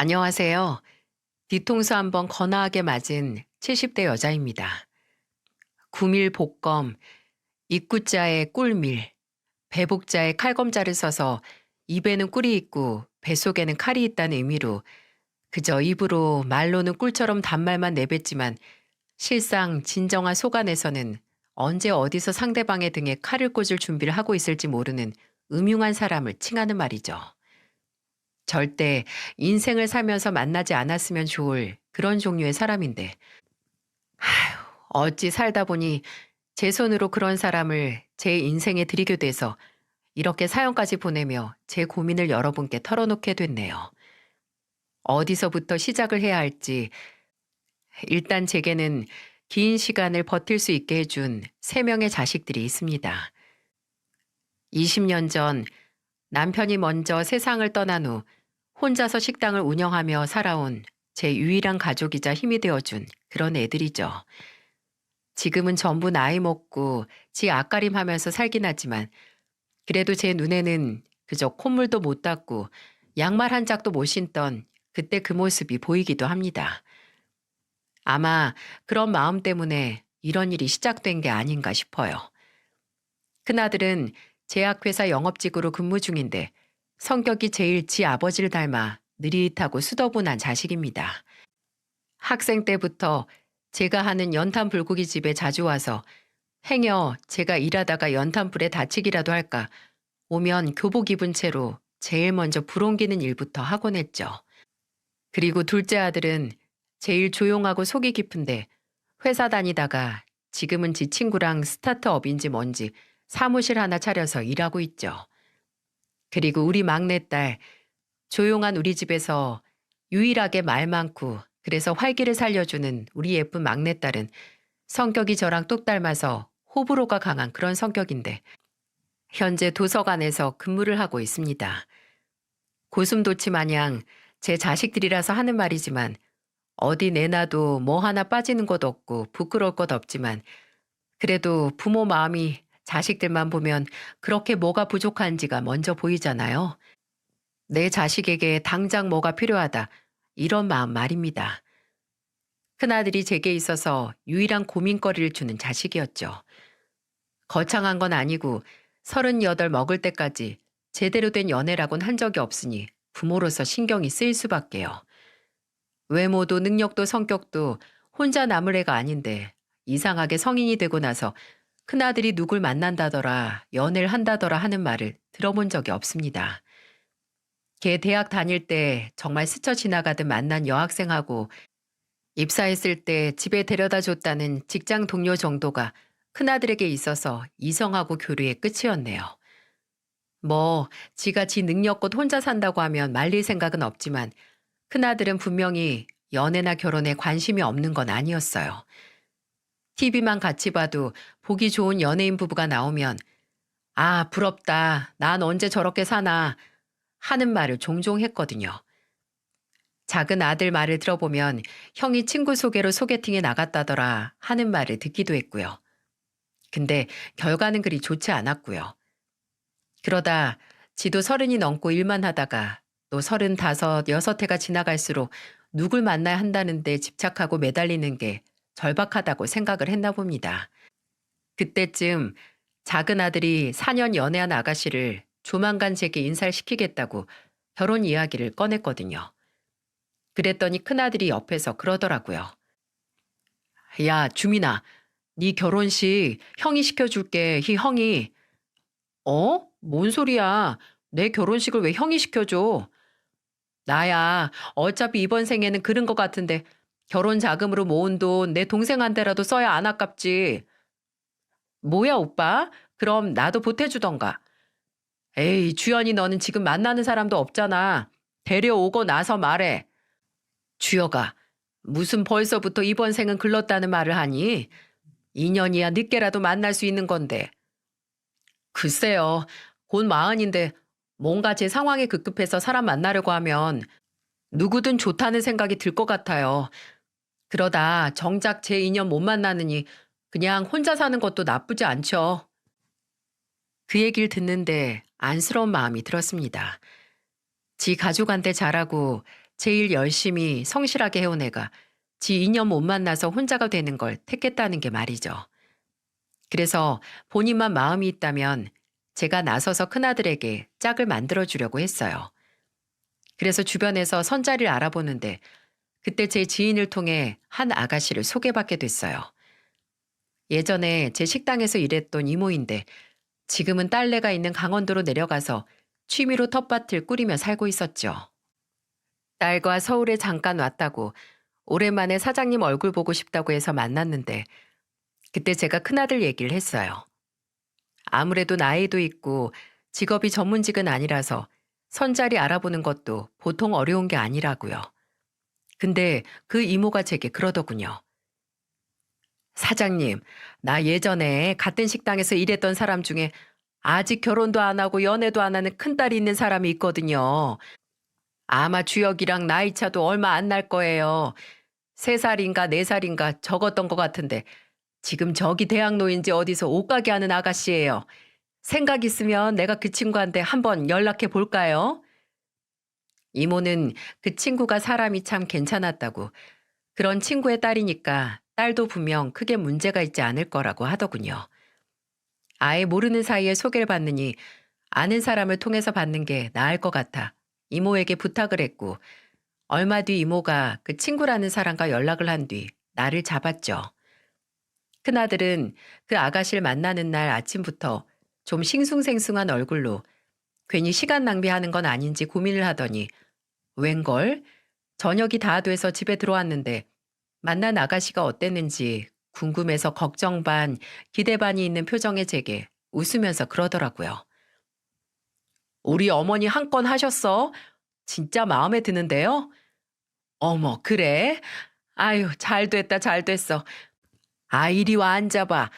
안녕하세요. 뒤통수 한번 거나하게 맞은 70대 여자입니다. 구밀 복검, 입구자에 꿀밀, 배복자에 칼검자를 써서 입에는 꿀이 있고 뱃속에는 칼이 있다는 의미로 그저 입으로 말로는 꿀처럼 단말만 내뱉지만 실상 진정한 속 안에서는 언제 어디서 상대방의 등에 칼을 꽂을 준비를 하고 있을지 모르는 음흉한 사람을 칭하는 말이죠. 절대 인생을 살면서 만나지 않았으면 좋을 그런 종류의 사람인데 어찌 살다 보니 제 손으로 그런 사람을 제 인생에 들이게 돼서 이렇게 사연까지 보내며 제 고민을 여러분께 털어놓게 됐네요. 어디서부터 시작을 해야 할지 일단 제게는 긴 시간을 버틸 수 있게 해준 3명의 자식들이 있습니다. 20년 전 남편이 먼저 세상을 떠난 후 혼자서 식당을 운영하며 살아온 제 유일한 가족이자 힘이 되어준 그런 애들이죠. 지금은 전부 나이 먹고 지 앞가림하면서 살긴 하지만 그래도 제 눈에는 그저 콧물도 못 닦고 양말 한 짝도 못 신던 그때 그 모습이 보이기도 합니다. 아마 그런 마음 때문에 이런 일이 시작된 게 아닌가 싶어요. 큰아들은 제약회사 영업직으로 근무 중인데 성격이 제일 지 아버지를 닮아 느릿하고 수더분한 자식입니다. 학생 때부터 제가 하는 연탄 불고기 집에 자주 와서 행여 제가 일하다가 연탄불에 다치기라도 할까 오면 교복 입은 채로 제일 먼저 불 옮기는 일부터 하곤 했죠. 그리고 둘째 아들은 제일 조용하고 속이 깊은데 회사 다니다가 지금은 지 친구랑 스타트업인지 뭔지 사무실 하나 차려서 일하고 있죠. 그리고 우리 막내딸, 조용한 우리 집에서 유일하게 말 많고 그래서 활기를 살려주는 우리 예쁜 막내딸은 성격이 저랑 똑 닮아서 호불호가 강한 그런 성격인데 현재 도서관에서 근무를 하고 있습니다. 고슴도치 마냥 제 자식들이라서 하는 말이지만 어디 내놔도 뭐 하나 빠지는 것 없고 부끄러울 것 없지만 그래도 부모 마음이 자식들만 보면 그렇게 뭐가 부족한지가 먼저 보이잖아요. 내 자식에게 당장 뭐가 필요하다. 이런 마음 말입니다. 큰아들이 제게 있어서 유일한 고민거리를 주는 자식이었죠. 거창한 건 아니고 38 먹을 때까지 제대로 된 연애라곤 한 적이 없으니 부모로서 신경이 쓰일 수밖에요. 외모도 능력도 성격도 혼자 남을 애가 아닌데 이상하게 성인이 되고 나서 큰아들이 누굴 만난다더라, 연애를 한다더라 하는 말을 들어본 적이 없습니다. 걔 대학 다닐 때 정말 스쳐 지나가듯 만난 여학생하고 입사했을 때 집에 데려다 줬다는 직장 동료 정도가 큰아들에게 있어서 이성하고 교류의 끝이었네요. 뭐 지가 지 능력껏 혼자 산다고 하면 말릴 생각은 없지만 큰아들은 분명히 연애나 결혼에 관심이 없는 건 아니었어요. TV만 같이 봐도 보기 좋은 연예인 부부가 나오면 아, 부럽다. 난 언제 저렇게 사나 하는 말을 종종 했거든요. 작은 아들 말을 들어보면 형이 친구 소개로 소개팅에 나갔다더라 하는 말을 듣기도 했고요. 근데 결과는 그리 좋지 않았고요. 그러다 지도 30이 넘고 일만 하다가 또 35, 6해가 지나갈수록 누굴 만나야 한다는 데 집착하고 매달리는 게 절박하다고 생각을 했나 봅니다. 그때쯤 작은 아들이 4년 연애한 아가씨를 조만간 제게 인사를 시키겠다고 결혼 이야기를 꺼냈거든요. 그랬더니 큰아들이 옆에서 그러더라고요. 야, 주민아, 네 결혼식 형이 시켜줄게, 이 형이. 어? 뭔 소리야. 내 결혼식을 왜 형이 시켜줘? 나야, 어차피 이번 생에는 그런 것 같은데 결혼 자금으로 모은 돈 내 동생한테라도 써야 안 아깝지. 뭐야, 오빠? 그럼 나도 보태주던가. 에이, 주연이 너는 지금 만나는 사람도 없잖아. 데려오고 나서 말해. 주여가 무슨 벌써부터 이번 생은 글렀다는 말을 하니? 2년이야 늦게라도 만날 수 있는 건데. 글쎄요. 곧 40인데 뭔가 제 상황이 급급해서 사람 만나려고 하면 누구든 좋다는 생각이 들 것 같아요. 그러다 정작 제 인연 못 만나느니 그냥 혼자 사는 것도 나쁘지 않죠. 그 얘기를 듣는데 안쓰러운 마음이 들었습니다. 지 가족한테 잘하고 제일 열심히 성실하게 해온 애가 지 인연 못 만나서 혼자가 되는 걸 택했다는 게 말이죠. 그래서 본인만 마음이 있다면 제가 나서서 큰아들에게 짝을 만들어 주려고 했어요. 그래서 주변에서 선자리를 알아보는데 그때 제 지인을 통해 한 아가씨를 소개받게 됐어요. 예전에 제 식당에서 일했던 이모인데 지금은 딸내가 있는 강원도로 내려가서 취미로 텃밭을 꾸리며 살고 있었죠. 딸과 서울에 잠깐 왔다고 오랜만에 사장님 얼굴 보고 싶다고 해서 만났는데 그때 제가 큰아들 얘기를 했어요. 아무래도 나이도 있고 직업이 전문직은 아니라서 선자리 알아보는 것도 보통 어려운 게 아니라고요. 근데 그 이모가 제게 그러더군요. 사장님, 나 예전에 같은 식당에서 일했던 사람 중에 아직 결혼도 안 하고 연애도 안 하는 큰딸이 있는 사람이 있거든요. 아마 주혁이랑 나이 차도 얼마 안 날 거예요. 3살인가 4살인가 적었던 것 같은데 지금 저기 대학로인지 어디서 옷가게 하는 아가씨예요. 생각 있으면 내가 그 친구한테 한번 연락해 볼까요? 이모는 그 친구가 사람이 참 괜찮았다고 그런 친구의 딸이니까 딸도 분명 크게 문제가 있지 않을 거라고 하더군요. 아예 모르는 사이에 소개를 받느니 아는 사람을 통해서 받는 게 나을 것 같아 이모에게 부탁을 했고 얼마 뒤 이모가 그 친구라는 사람과 연락을 한 뒤 나를 잡았죠. 큰아들은 그 아가씨를 만나는 날 아침부터 좀 싱숭생숭한 얼굴로 괜히 시간 낭비하는 건 아닌지 고민을 하더니 웬걸? 저녁이 다 돼서 집에 들어왔는데 만난 아가씨가 어땠는지 궁금해서 걱정 반, 기대 반이 있는 표정의 제게 웃으면서 그러더라고요. 우리 어머니 한 건 하셨어? 진짜 마음에 드는데요? 어머, 그래? 아유, 잘 됐다, 잘 됐어. 아, 이리 와 앉아봐.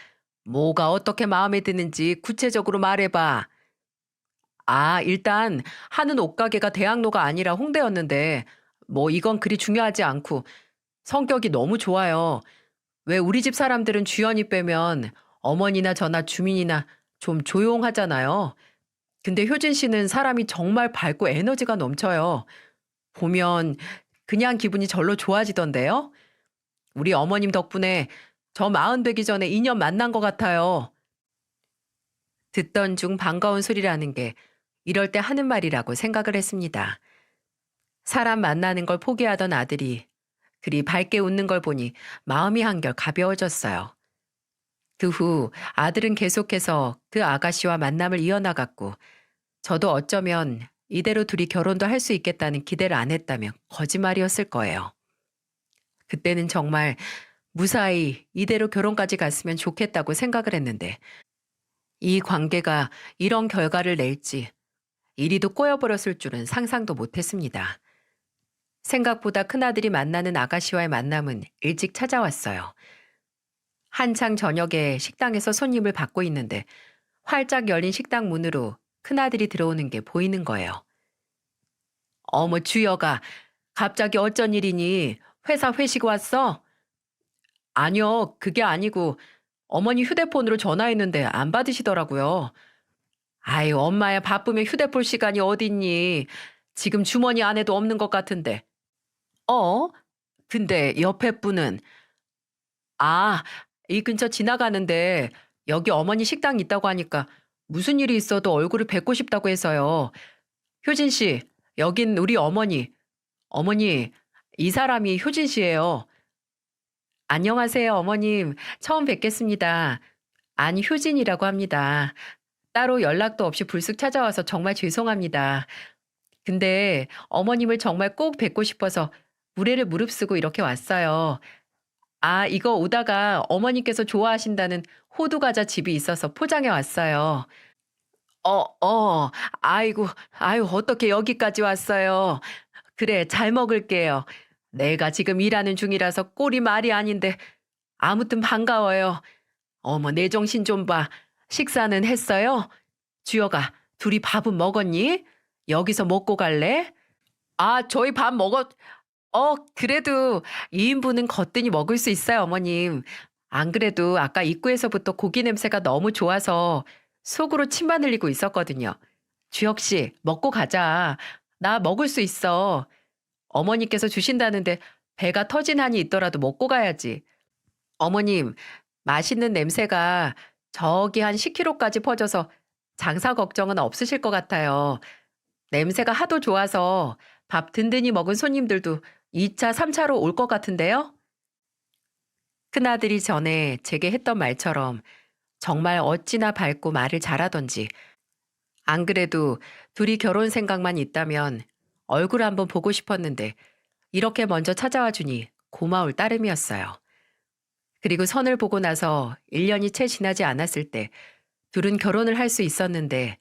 뭐가 어떻게 마음에 드는지 구체적으로 말해봐. 아, 일단 하는 옷가게가 대학로가 아니라 홍대였는데 뭐 이건 그리 중요하지 않고 성격이 너무 좋아요. 왜 우리 집 사람들은 주연이 빼면 어머니나 저나 주민이나 좀 조용하잖아요. 근데 효진 씨는 사람이 정말 밝고 에너지가 넘쳐요. 보면 그냥 기분이 절로 좋아지던데요. 우리 어머님 덕분에 저 40 되기 전에 인연 만난 것 같아요. 듣던 중 반가운 소리라는 게 이럴 때 하는 말이라고 생각을 했습니다. 사람 만나는 걸 포기하던 아들이 그리 밝게 웃는 걸 보니 마음이 한결 가벼워졌어요. 그 후 아들은 계속해서 그 아가씨와 만남을 이어나갔고 저도 어쩌면 이대로 둘이 결혼도 할 수 있겠다는 기대를 안 했다면 거짓말이었을 거예요. 그때는 정말 무사히 이대로 결혼까지 갔으면 좋겠다고 생각을 했는데 이 관계가 이런 결과를 낼지 이리도 꼬여버렸을 줄은 상상도 못했습니다. 생각보다 큰아들이 만나는 아가씨와의 만남은 일찍 찾아왔어요. 한창 저녁에 식당에서 손님을 받고 있는데 활짝 열린 식당 문으로 큰아들이 들어오는 게 보이는 거예요. 어머 주여가 갑자기 어쩐 일이니? 회사 회식 왔어? 아니요, 그게 아니고 어머니 휴대폰으로 전화했는데 안 받으시더라고요. 아유, 엄마야 바쁘면 휴대폰 시간이 어딨니? 지금 주머니 안에도 없는 것 같은데. 어? 근데 옆에 분은 아, 이 근처 지나가는데 여기 어머니 식당 있다고 하니까 무슨 일이 있어도 얼굴을 뵙고 싶다고 해서요. 효진 씨, 여긴 우리 어머니. 어머니, 이 사람이 효진 씨예요. 안녕하세요, 어머님. 처음 뵙겠습니다. 아니, 효진이라고 합니다. 따로 연락도 없이 불쑥 찾아와서 정말 죄송합니다. 근데 어머님을 정말 꼭 뵙고 싶어서 무례를 무릅쓰고 이렇게 왔어요. 아, 이거 오다가 어머니께서 좋아하신다는 호두 과자 집이 있어서 포장해 왔어요. 아이고, 아유, 어떻게 여기까지 왔어요. 그래, 잘 먹을게요. 내가 지금 일하는 중이라서 꼴이 말이 아닌데, 아무튼 반가워요. 어머, 내 정신 좀 봐. 식사는 했어요? 주여가, 둘이 밥은 먹었니? 여기서 먹고 갈래? 아, 저희 밥 먹었, 그래도 2인분은 거뜬히 먹을 수 있어요, 어머님. 안 그래도 아까 입구에서부터 고기 냄새가 너무 좋아서 속으로 침만 흘리고 있었거든요. 주혁 씨, 먹고 가자. 나 먹을 수 있어. 어머니께서 주신다는데 배가 터진 한이 있더라도 먹고 가야지. 어머님, 맛있는 냄새가 저기 한 10km까지 퍼져서 장사 걱정은 없으실 것 같아요. 냄새가 하도 좋아서 밥 든든히 먹은 손님들도 2차, 3차로 올 것 같은데요? 큰아들이 전에 제게 했던 말처럼 정말 어찌나 밝고 말을 잘하던지, 안 그래도 둘이 결혼 생각만 있다면 얼굴 한번 보고 싶었는데 이렇게 먼저 찾아와 주니 고마울 따름이었어요. 그리고 선을 보고 나서 1년이 채 지나지 않았을 때 둘은 결혼을 할 수 있었는데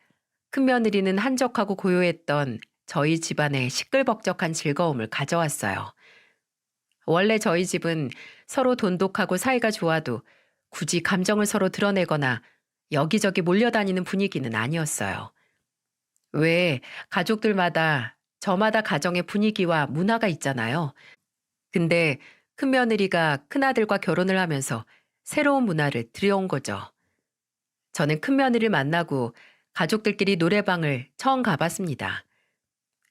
큰며느리는 한적하고 고요했던 저희 집안에 시끌벅적한 즐거움을 가져왔어요. 원래 저희 집은 서로 돈독하고 사이가 좋아도 굳이 감정을 서로 드러내거나 여기저기 몰려다니는 분위기는 아니었어요. 왜 가족들마다 저마다 가정의 분위기와 문화가 있잖아요. 근데 큰며느리가 큰아들과 결혼을 하면서 새로운 문화를 들여온 거죠. 저는 큰며느리를 만나고 가족들끼리 노래방을 처음 가봤습니다.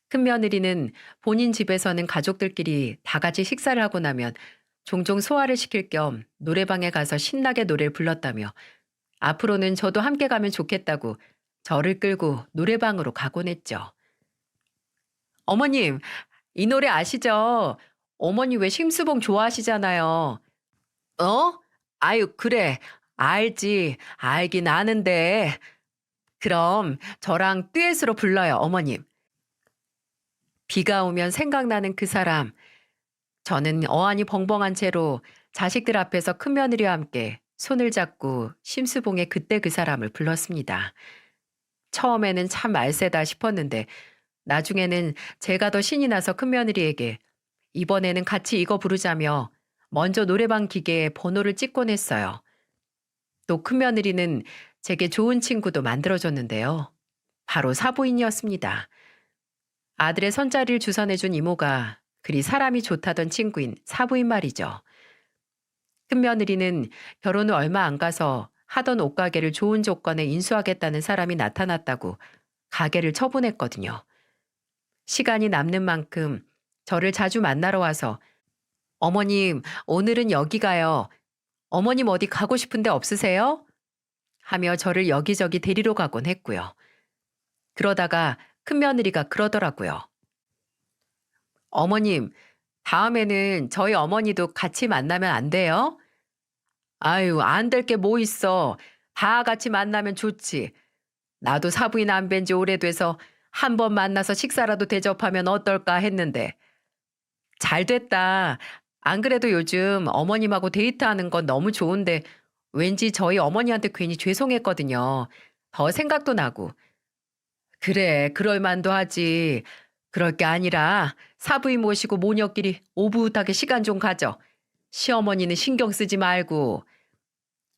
큰며느리는 본인 집에서는 가족들끼리 다 같이 식사를 하고 나면 종종 소화를 시킬 겸 노래방에 가서 신나게 노래를 불렀다며 앞으로는 저도 함께 가면 좋겠다고 저를 끌고 노래방으로 가곤 했죠. 어머님, 이 노래 아시죠? 어머니 왜 심수봉 좋아하시잖아요. 어? 아유, 그래. 알지. 알긴 아는데. 그럼 저랑 듀엣으로 불러요, 어머님. 비가 오면 생각나는 그 사람. 저는 어안이 벙벙한 채로 자식들 앞에서 큰며느리와 함께 손을 잡고 심수봉의 그때 그 사람을 불렀습니다. 처음에는 참 말세다 싶었는데 나중에는 제가 더 신이 나서 큰며느리에게 이번에는 같이 이거 부르자며 먼저 노래방 기계에 번호를 찍곤 했어요. 또 큰며느리는 제게 좋은 친구도 만들어줬는데요. 바로 사부인이었습니다. 아들의 선자리를 주선해준 이모가 그리 사람이 좋다던 친구인 사부인 말이죠. 큰며느리는 결혼 후 얼마 안 가서 하던 옷가게를 좋은 조건에 인수하겠다는 사람이 나타났다고 가게를 처분했거든요. 시간이 남는 만큼 저를 자주 만나러 와서 어머님, 오늘은 여기 가요. 어머님 어디 가고 싶은데 없으세요? 하며 저를 여기저기 데리러 가곤 했고요. 그러다가 큰며느리가 그러더라고요. 어머님, 다음에는 저희 어머니도 같이 만나면 안 돼요? 아유, 안 될 게 뭐 있어. 다 같이 만나면 좋지. 나도 사부인 안 뵌 지 오래돼서 한 번 만나서 식사라도 대접하면 어떨까 했는데. 잘 됐다. 안 그래도 요즘 어머님하고 데이트하는 건 너무 좋은데 왠지 저희 어머니한테 괜히 죄송했거든요. 더 생각도 나고. 그래, 그럴 만도 하지. 그럴 게 아니라 사부인 모시고 모녀끼리 오붓하게 시간 좀 가져. 시어머니는 신경 쓰지 말고.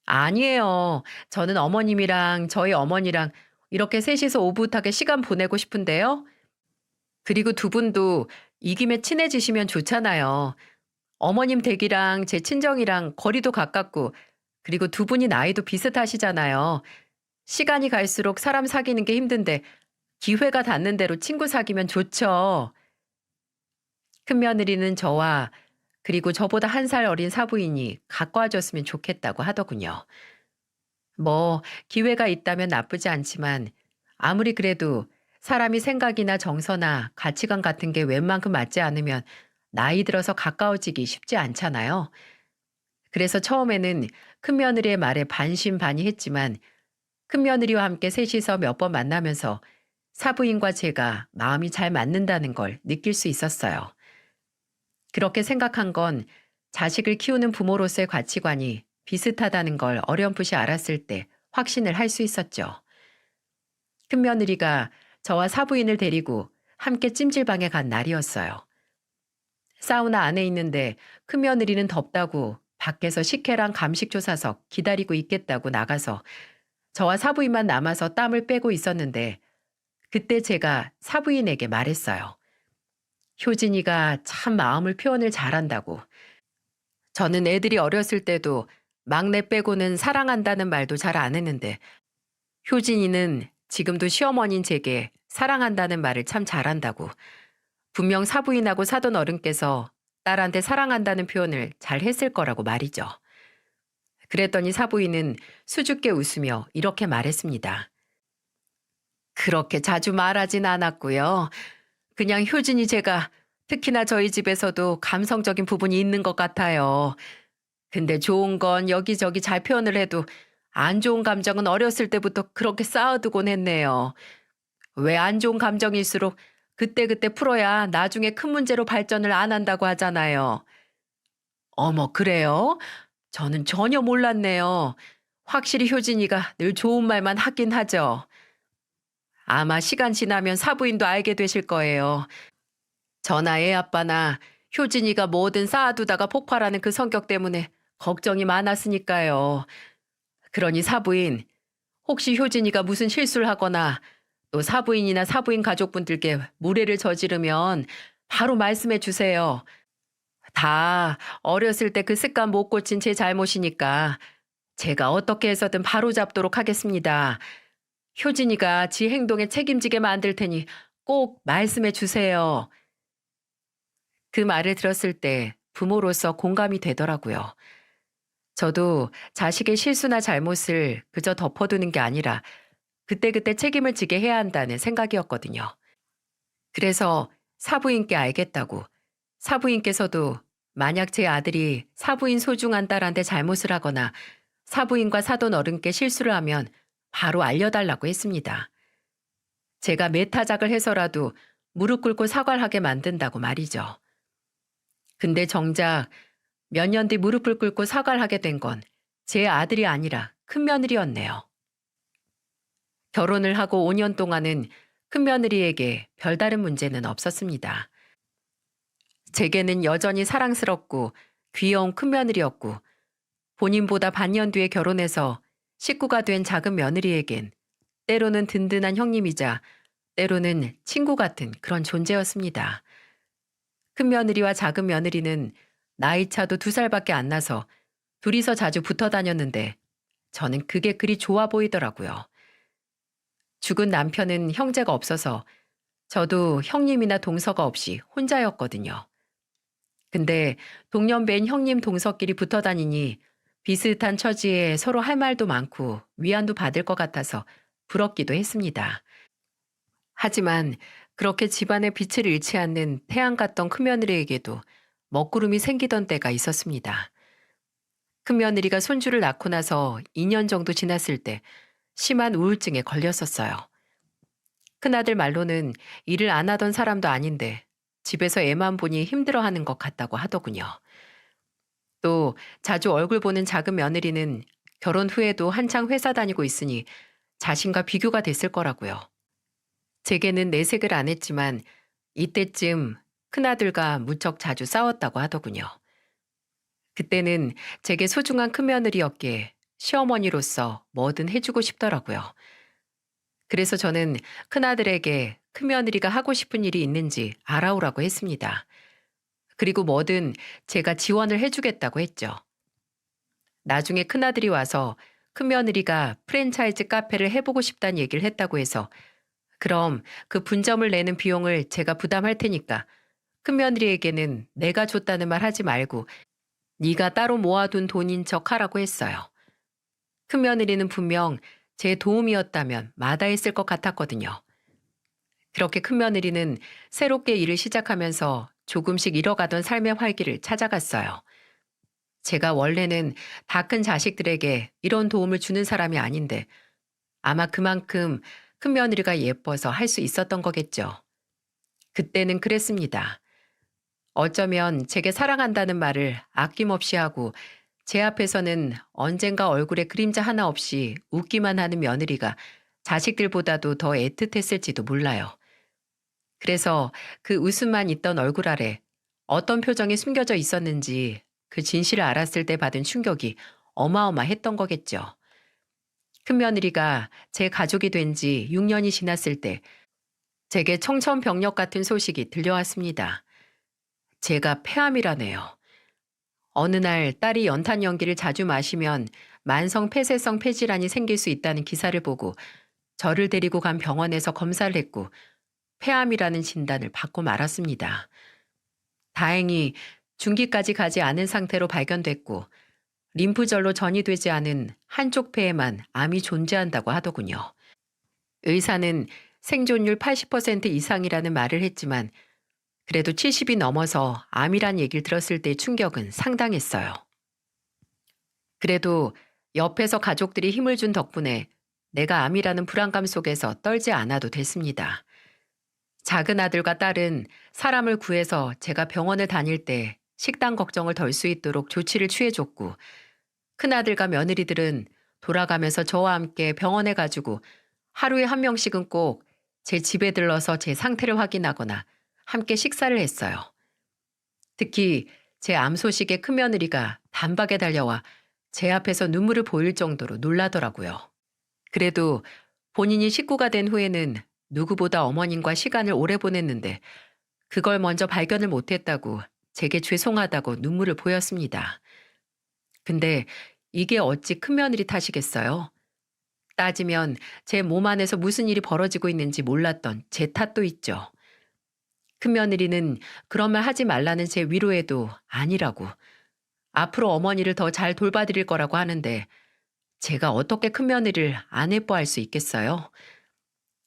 아니에요. 저는 어머님이랑 저희 어머니랑 이렇게 셋이서 오붓하게 시간 보내고 싶은데요. 그리고 두 분도 이 김에 친해지시면 좋잖아요. 어머님 댁이랑 제 친정이랑 거리도 가깝고 그리고 두 분이 나이도 비슷하시잖아요. 시간이 갈수록 사람 사귀는 게 힘든데 기회가 닿는 대로 친구 사귀면 좋죠. 큰며느리는 저와 그리고 저보다 한 살 어린 사부인이 가까워졌으면 좋겠다고 하더군요. 뭐 기회가 있다면 나쁘지 않지만 아무리 그래도 사람이 생각이나 정서나 가치관 같은 게 웬만큼 맞지 않으면 나이 들어서 가까워지기 쉽지 않잖아요. 그래서 처음에는 큰며느리의 말에 반신반의했지만 큰며느리와 함께 셋이서 몇 번 만나면서 사부인과 제가 마음이 잘 맞는다는 걸 느낄 수 있었어요. 그렇게 생각한 건 자식을 키우는 부모로서의 가치관이 비슷하다는 걸 어렴풋이 알았을 때 확신을 할 수 있었죠. 큰며느리가 저와 사부인을 데리고 함께 찜질방에 간 날이었어요. 사우나 안에 있는데 큰며느리는 덥다고 밖에서 식혜랑 감식조 사서 기다리고 있겠다고 나가서 저와 사부인만 남아서 땀을 빼고 있었는데 그때 제가 사부인에게 말했어요. 효진이가 참 마음을 표현을 잘한다고. 저는 애들이 어렸을 때도 막내 빼고는 사랑한다는 말도 잘 안 했는데 효진이는 지금도 시어머니인 제게 사랑한다는 말을 참 잘한다고. 분명 사부인하고 사돈 어른께서 딸한테 사랑한다는 표현을 잘 했을 거라고 말이죠. 그랬더니 사부인은 수줍게 웃으며 이렇게 말했습니다. 그렇게 자주 말하진 않았고요. 그냥 효진이 제가 특히나 저희 집에서도 감성적인 부분이 있는 것 같아요. 근데 좋은 건 여기저기 잘 표현을 해도 안 좋은 감정은 어렸을 때부터 그렇게 쌓아두곤 했네요. 왜 안 좋은 감정일수록 그때그때 풀어야 나중에 큰 문제로 발전을 안 한다고 하잖아요. 어머, 그래요? 저는 전혀 몰랐네요. 확실히 효진이가 늘 좋은 말만 하긴 하죠. 아마 시간 지나면 사부인도 알게 되실 거예요. 저나 애 아빠나 효진이가 뭐든 쌓아두다가 폭발하는 그 성격 때문에 걱정이 많았으니까요. 그러니 사부인, 혹시 효진이가 무슨 실수를 하거나 또 사부인이나 사부인 가족분들께 무례를 저지르면 바로 말씀해 주세요. 다 어렸을 때 그 습관 못 고친 제 잘못이니까 제가 어떻게 해서든 바로잡도록 하겠습니다. 효진이가 지 행동에 책임지게 만들 테니 꼭 말씀해 주세요. 그 말을 들었을 때 부모로서 공감이 되더라고요. 저도 자식의 실수나 잘못을 그저 덮어두는 게 아니라 그때그때 책임을 지게 해야 한다는 생각이었거든요. 그래서 사부인께 알겠다고, 사부인께서도 만약 제 아들이 사부인 소중한 딸한테 잘못을 하거나 사부인과 사돈 어른께 실수를 하면 바로 알려달라고 했습니다. 제가 매타작을 해서라도 무릎 꿇고 사과를 하게 만든다고 말이죠. 근데 정작 몇 년 뒤 무릎을 꿇고 사과를 하게 된 건 제 아들이 아니라 큰며느리였네요. 결혼을 하고 5년 동안은 큰며느리에게 별다른 문제는 없었습니다. 제게는 여전히 사랑스럽고 귀여운 큰며느리였고 본인보다 반년 뒤에 결혼해서 식구가 된 작은 며느리에겐 때로는 든든한 형님이자 때로는 친구 같은 그런 존재였습니다. 큰며느리와 작은 며느리는 나이 차도 2살밖에 안 나서 둘이서 자주 붙어 다녔는데 저는 그게 그리 좋아 보이더라고요. 죽은 남편은 형제가 없어서 저도 형님이나 동서가 없이 혼자였거든요. 근데 동년배인 형님 동서끼리 붙어 다니니 비슷한 처지에 서로 할 말도 많고 위안도 받을 것 같아서 부럽기도 했습니다. 하지만 그렇게 집안의 빛을 잃지 않는 태양 같던 큰며느리에게도 먹구름이 생기던 때가 있었습니다. 큰며느리가 손주를 낳고 나서 2년 정도 지났을 때 심한 우울증에 걸렸었어요. 큰아들 말로는 일을 안 하던 사람도 아닌데 집에서 애만 보니 힘들어하는 것 같다고 하더군요. 또 자주 얼굴 보는 작은 며느리는 결혼 후에도 한창 회사 다니고 있으니 자신과 비교가 됐을 거라고요. 제게는 내색을 안 했지만 이때쯤 큰아들과 무척 자주 싸웠다고 하더군요. 그때는 제게 소중한 큰며느리였기에 시어머니로서 뭐든 해주고 싶더라고요. 그래서 저는 큰아들에게 큰며느리가 하고 싶은 일이 있는지 알아오라고 했습니다. 그리고 뭐든 제가 지원을 해주겠다고 했죠. 나중에 큰아들이 와서 큰며느리가 프랜차이즈 카페를 해보고 싶다는 얘기를 했다고 해서 그럼 그 분점을 내는 비용을 제가 부담할 테니까 큰며느리에게는 내가 줬다는 말 하지 말고 네가 따로 모아둔 돈인 척 하라고 했어요. 큰며느리는 분명 제 도움이었다면 마다했을 것 같았거든요. 그렇게 큰며느리는 새롭게 일을 시작하면서 조금씩 잃어가던 삶의 활기를 찾아갔어요. 제가 원래는 다 큰 자식들에게 이런 도움을 주는 사람이 아닌데 아마 그만큼 큰며느리가 예뻐서 할 수 있었던 거겠죠. 그때는 그랬습니다. 어쩌면 제게 사랑한다는 말을 아낌없이 하고 제 앞에서는 언젠가 얼굴에 그림자 하나 없이 웃기만 하는 며느리가 자식들보다도 더 애틋했을지도 몰라요. 그래서 그 웃음만 있던 얼굴 아래 어떤 표정이 숨겨져 있었는지 그 진실을 알았을 때 받은 충격이 어마어마했던 거겠죠. 큰며느리가 제 가족이 된 지 6년이 지났을 때 제게 청천벽력 같은 소식이 들려왔습니다. 제가 폐암이라네요. 어느 날 딸이 연탄 연기를 자주 마시면 만성 폐쇄성 폐질환이 생길 수 있다는 기사를 보고 저를 데리고 간 병원에서 검사를 했고 폐암이라는 진단을 받고 말았습니다. 다행히 중기까지 가지 않은 상태로 발견됐고 림프절로 전이되지 않은 한쪽 폐에만 암이 존재한다고 하더군요. 의사는 생존율 80% 이상이라는 말을 했지만 그래도 70이 넘어서 암이란 얘기를 들었을 때 충격은 상당했어요. 그래도 옆에서 가족들이 힘을 준 덕분에 내가 암이라는 불안감 속에서 떨지 않아도 됐습니다. 작은 아들과 딸은 사람을 구해서 제가 병원을 다닐 때 식단 걱정을 덜 수 있도록 조치를 취해줬고, 큰아들과 며느리들은 돌아가면서 저와 함께 병원에 가지고 하루에 한 명씩은 꼭 제 집에 들러서 제 상태를 확인하거나 함께 식사를 했어요. 특히 제 암 소식에 큰며느리가 단박에 달려와 제 앞에서 눈물을 보일 정도로 놀라더라고요. 그래도 본인이 식구가 된 후에는 누구보다 어머님과 시간을 오래 보냈는데 그걸 먼저 발견을 못했다고 제게 죄송하다고 눈물을 보였습니다. 근데 이게 어찌 큰며느리 탓이겠어요? 따지면 제 몸 안에서 무슨 일이 벌어지고 있는지 몰랐던 제 탓도 있죠. 큰며느리는 그런 말 하지 말라는 제 위로에도 아니라고, 앞으로 어머니를 더 잘 돌봐드릴 거라고 하는데 제가 어떻게 큰며느리를 안 예뻐할 수 있겠어요?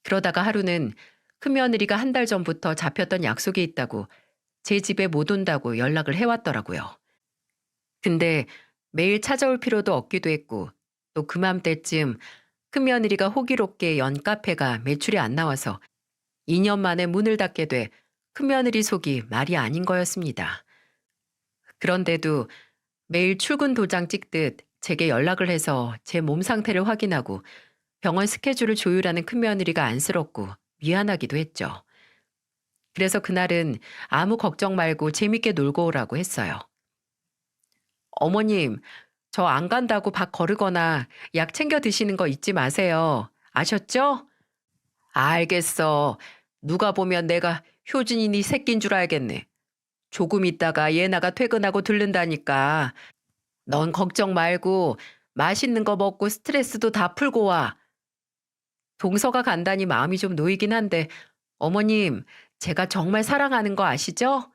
그러다가 하루는 큰며느리가 한 달 전부터 잡혔던 약속이 있다고 제 집에 못 온다고 연락을 해왔더라고요. 근데 매일 찾아올 필요도 없기도 했고 또 그맘때쯤 큰며느리가 호기롭게 연 카페가 매출이 안 나와서 2년 만에 문을 닫게 돼 큰며느리 속이 말이 아닌 거였습니다. 그런데도 매일 출근 도장 찍듯 제게 연락을 해서 제 몸 상태를 확인하고 병원 스케줄을 조율하는 큰며느리가 안쓰럽고 미안하기도 했죠. 그래서 그날은 아무 걱정 말고 재밌게 놀고 오라고 했어요. 어머님, 저 안 간다고 밥 거르거나 약 챙겨 드시는 거 잊지 마세요. 아셨죠? 알겠어. 누가 보면 내가 효진이 네 새끼인 줄 알겠네. 조금 있다가 예나가 퇴근하고 들른다니까. 넌 걱정 말고 맛있는 거 먹고 스트레스도 다 풀고 와. 동서가 간다니 마음이 좀 놓이긴 한데 어머님, 제가 정말 사랑하는 거 아시죠?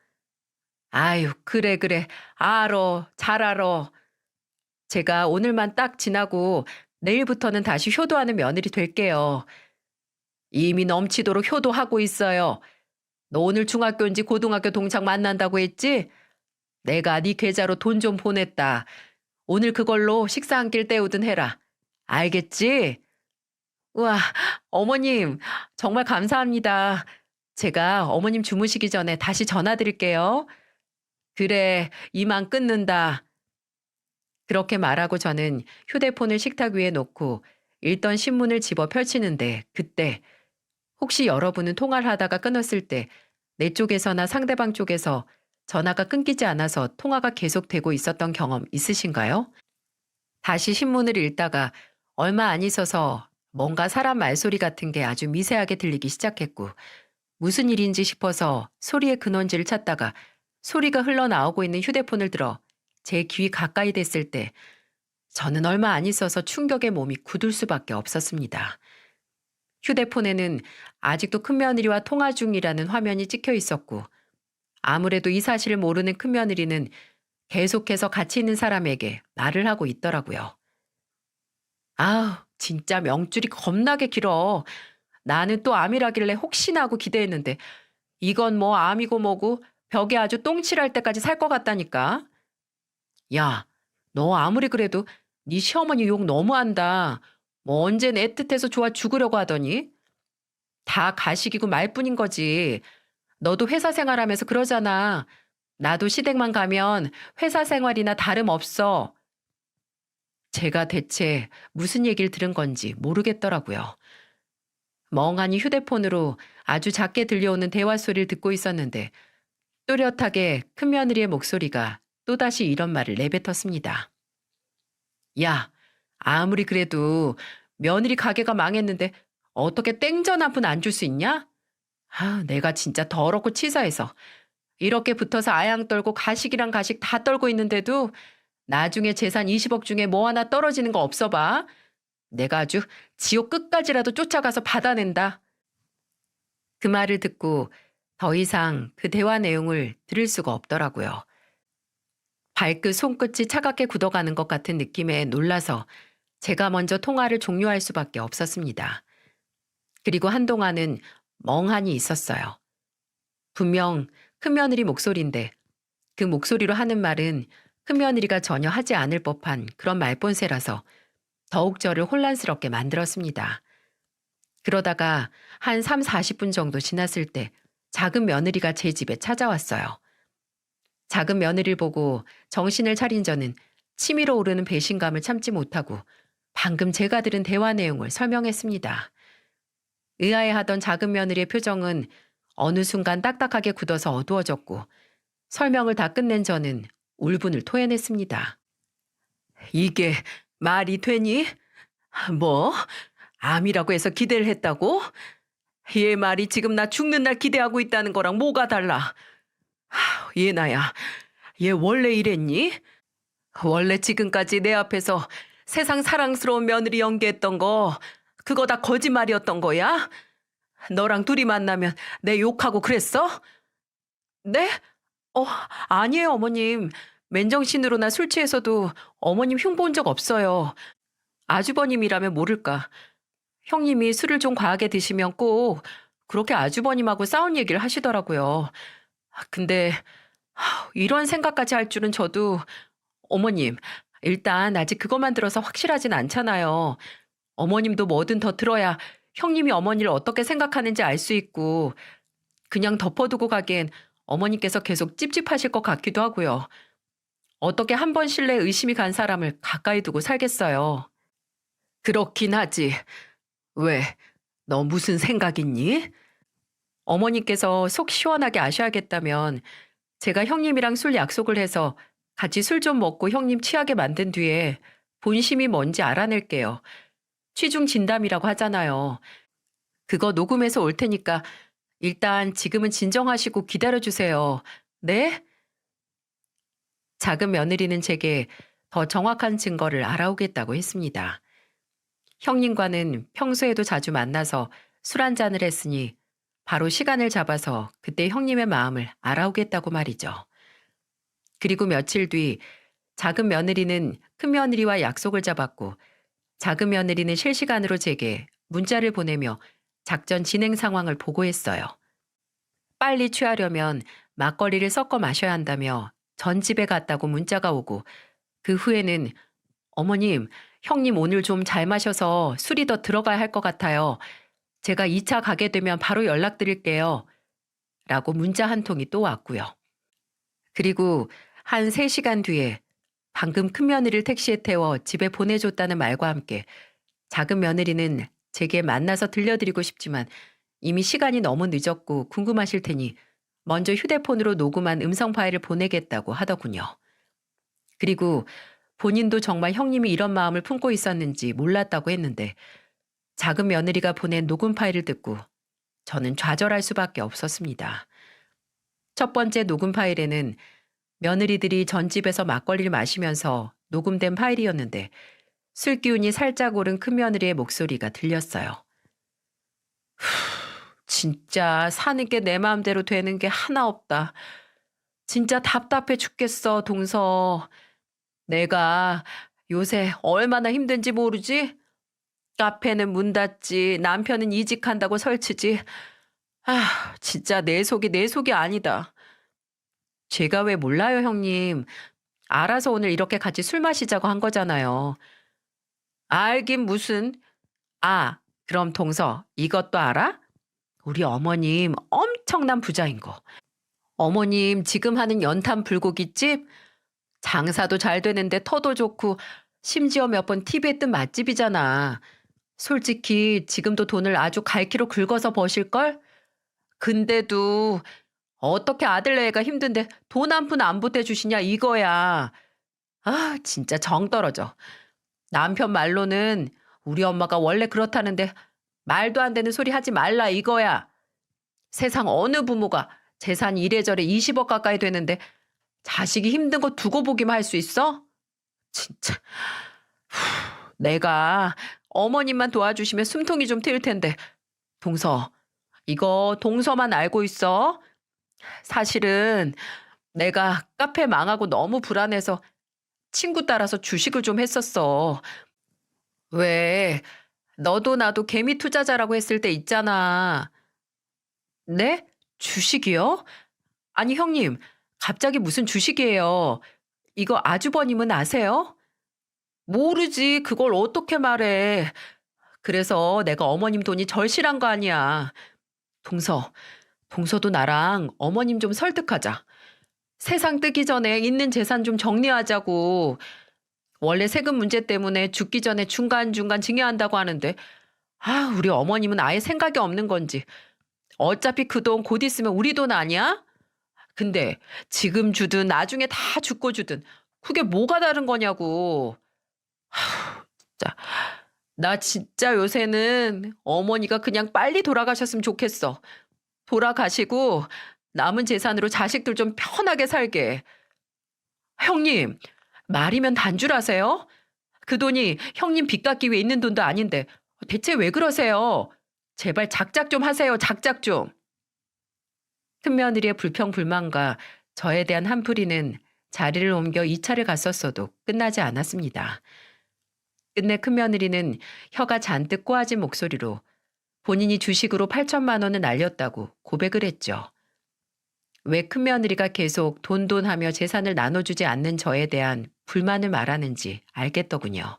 아유, 그래, 그래. 알어. 잘 알어. 제가 오늘만 딱 지나고 내일부터는 다시 효도하는 며느리 될게요. 이미 넘치도록 효도하고 있어요. 너 오늘 중학교인지 고등학교 동창 만난다고 했지? 내가 네 계좌로 돈 좀 보냈다. 오늘 그걸로 식사 한 끼를 때우든 해라. 알겠지? 우와, 어머님, 정말 감사합니다. 제가 어머님 주무시기 전에 다시 전화 드릴게요. 그래, 이만 끊는다. 그렇게 말하고 저는 휴대폰을 식탁 위에 놓고 읽던 신문을 집어 펼치는데 그때 혹시 여러분은 통화를 하다가 끊었을 때 내 쪽에서나 상대방 쪽에서 전화가 끊기지 않아서 통화가 계속되고 있었던 경험 있으신가요? 다시 신문을 읽다가 얼마 안 있어서 뭔가 사람 말소리 같은 게 아주 미세하게 들리기 시작했고 무슨 일인지 싶어서 소리의 근원지를 찾다가 소리가 흘러나오고 있는 휴대폰을 들어 제 귀 가까이 댔을 때 저는 얼마 안 있어서 충격에 몸이 굳을 수밖에 없었습니다. 휴대폰에는 아직도 큰며느리와 통화 중이라는 화면이 찍혀 있었고 아무래도 이 사실을 모르는 큰며느리는 계속해서 같이 있는 사람에게 말을 하고 있더라고요. 아우, 진짜 명줄이 겁나게 길어. 나는 또 암이라길래 혹시나 하고 기대했는데 이건 뭐 암이고 뭐고 벽에 아주 똥칠할 때까지 살 것 같다니까. 야, 너 아무리 그래도 네 시어머니 욕 너무한다. 뭐 언젠 애틋해서 좋아 죽으려고 하더니. 다 가식이고 말뿐인 거지. 너도 회사 생활하면서 그러잖아. 나도 시댁만 가면 회사 생활이나 다름없어. 제가 대체 무슨 얘기를 들은 건지 모르겠더라고요. 멍하니 휴대폰으로 아주 작게 들려오는 대화 소리를 듣고 있었는데 또렷하게 큰며느리의 목소리가 또다시 이런 말을 내뱉었습니다. 야, 아무리 그래도 며느리 가게가 망했는데 어떻게 땡전 한 푼 안 줄 수 있냐? 아, 내가 진짜 더럽고 치사해서 이렇게 붙어서 아양 떨고 가식이랑 가식 다 떨고 있는데도 나중에 재산 20억 중에 뭐 하나 떨어지는 거 없어 봐. 내가 아주 지옥 끝까지라도 쫓아가서 받아낸다. 그 말을 듣고 더 이상 그 대화 내용을 들을 수가 없더라고요. 발끝 손끝이 차갑게 굳어가는 것 같은 느낌에 놀라서 제가 먼저 통화를 종료할 수밖에 없었습니다. 그리고 한동안은 멍하니 있었어요. 분명 큰며느리 목소리인데 그 목소리로 하는 말은 큰며느리가 전혀 하지 않을 법한 그런 말본세라서 더욱 저를 혼란스럽게 만들었습니다. 그러다가 한 3, 40분 정도 지났을 때 작은 며느리가 제 집에 찾아왔어요. 작은 며느리를 보고 정신을 차린 저는 치밀어 오르는 배신감을 참지 못하고 방금 제가 들은 대화 내용을 설명했습니다. 의아해하던 작은 며느리의 표정은 어느 순간 딱딱하게 굳어서 어두워졌고 설명을 다 끝낸 저는 울분을 토해냈습니다. 이게 말이 되니? 뭐? 암이라고 해서 기대를 했다고? 얘 말이 지금 나 죽는 날 기대하고 있다는 거랑 뭐가 달라? 예나야, 얘 원래 이랬니? 원래 지금까지 내 앞에서 세상 사랑스러운 며느리 연기했던 거 그거 다 거짓말이었던 거야? 너랑 둘이 만나면 내 욕하고 그랬어? 네? 어, 아니에요, 어머님. 맨정신으로나 술 취해서도 어머님 흉본 적 없어요. 아주버님이라면 모를까. 형님이 술을 좀 과하게 드시면 꼭 그렇게 아주버님하고 싸운 얘기를 하시더라고요. 근데 이런 생각까지 할 줄은 저도 어머님, 일단 아직 그것만 들어서 확실하진 않잖아요. 어머님도 뭐든 더 들어야 형님이 어머니를 어떻게 생각하는지 알 수 있고 그냥 덮어두고 가기엔 어머니께서 계속 찝찝하실 것 같기도 하고요. 어떻게 한 번 신뢰에 의심이 간 사람을 가까이 두고 살겠어요. 그렇긴 하지. 왜? 너 무슨 생각 있니? 어머니께서 속 시원하게 아셔야겠다면 제가 형님이랑 술 약속을 해서 같이 술 좀 먹고 형님 취하게 만든 뒤에 본심이 뭔지 알아낼게요. 취중 진담이라고 하잖아요. 그거 녹음해서 올 테니까 일단 지금은 진정하시고 기다려주세요. 네? 작은 며느리는 제게 더 정확한 증거를 알아오겠다고 했습니다. 형님과는 평소에도 자주 만나서 술 한잔을 했으니 바로 시간을 잡아서 그때 형님의 마음을 알아오겠다고 말이죠. 그리고 며칠 뒤 작은 며느리는 큰 며느리와 약속을 잡았고 작은 며느리는 실시간으로 제게 문자를 보내며 작전 진행 상황을 보고했어요. 빨리 취하려면 막걸리를 섞어 마셔야 한다며 전 집에 갔다고 문자가 오고 그 후에는 어머님, 형님 오늘 좀 잘 마셔서 술이 더 들어가야 할 것 같아요. 제가 2차 가게 되면 바로 연락드릴게요. 라고 문자 한 통이 또 왔고요. 그리고 한 3시간 뒤에 방금 큰 며느리를 택시에 태워 집에 보내줬다는 말과 함께 작은 며느리는 제게 만나서 들려드리고 싶지만 이미 시간이 너무 늦었고 궁금하실 테니 먼저 휴대폰으로 녹음한 음성 파일을 보내겠다고 하더군요. 그리고 본인도 정말 형님이 이런 마음을 품고 있었는지 몰랐다고 했는데 작은 며느리가 보낸 녹음 파일을 듣고 저는 좌절할 수밖에 없었습니다. 첫 번째 녹음 파일에는 며느리들이 전집에서 막걸리를 마시면서 녹음된 파일이었는데 술 기운이 살짝 오른 큰며느리의 목소리가 들렸어요. 진짜 사는 게 내 마음대로 되는 게 하나 없다. 진짜 답답해 죽겠어, 동서. 내가 요새 얼마나 힘든지 모르지? 카페는 문 닫지, 남편은 이직한다고 설치지. 진짜 내 속이 아니다. 제가 왜 몰라요, 형님. 알아서 오늘 이렇게 같이 술 마시자고 한 거잖아요. 알긴 무슨. 그럼 동서, 이것도 알아? 우리 어머님 엄청난 부자인 거. 어머님 지금 하는 연탄 불고기집? 장사도 잘 되는데 터도 좋고 심지어 몇 번 TV에 뜬 맛집이잖아. 솔직히 지금도 돈을 아주 갈퀴로 긁어서 버실걸? 근데도 어떻게 아들내가 힘든데 돈 한 푼 안 보태주시냐 이거야. 진짜 정 떨어져. 남편 말로는 우리 엄마가 원래 그렇다는데 말도 안 되는 소리 하지 말라 이거야. 세상 어느 부모가 재산 이래저래 20억 가까이 되는데 자식이 힘든 거 두고 보기만 할 수 있어? 진짜. 내가 어머님만 도와주시면 숨통이 좀 트일 텐데. 동서, 이거 동서만 알고 있어. 사실은 내가 카페 망하고 너무 불안해서 친구 따라서 주식을 좀 했었어. 왜 너도 나도 개미 투자자라고 했을 때 있잖아. 네? 주식이요? 아니 형님, 갑자기 무슨 주식이에요? 이거 아주버님은 아세요? 모르지. 그걸 어떻게 말해. 그래서 내가 어머님 돈이 절실한 거 아니야. 동서, 동서도 나랑 어머님 좀 설득하자. 세상 뜨기 전에 있는 재산 좀 정리하자고. 원래 세금 문제 때문에 죽기 전에 중간중간 증여한다고 하는데, 아, 우리 어머님은 아예 생각이 없는 건지. 어차피 그 돈 곧 있으면 우리 돈 아니야? 근데 지금 주든 나중에 다 죽고 주든 그게 뭐가 다른 거냐고. 자, 나 진짜 요새는 어머니가 그냥 빨리 돌아가셨으면 좋겠어. 돌아가시고 남은 재산으로 자식들 좀 편하게 살게. 형님, 말이면 단줄하세요? 그 돈이 형님 빚 갚기 위해 있는 돈도 아닌데 대체 왜 그러세요? 제발 작작 좀 하세요. 작작 좀. 큰며느리의 불평불만과 저에 대한 한풀이는 자리를 옮겨 2차를 갔었어도 끝나지 않았습니다. 끝내 큰며느리는 혀가 잔뜩 꼬아진 목소리로 본인이 주식으로 8천만 원을 날렸다고 고백을 했죠. 왜 큰며느리가 계속 돈돈하며 재산을 나눠주지 않는 저에 대한 불만을 말하는지 알겠더군요.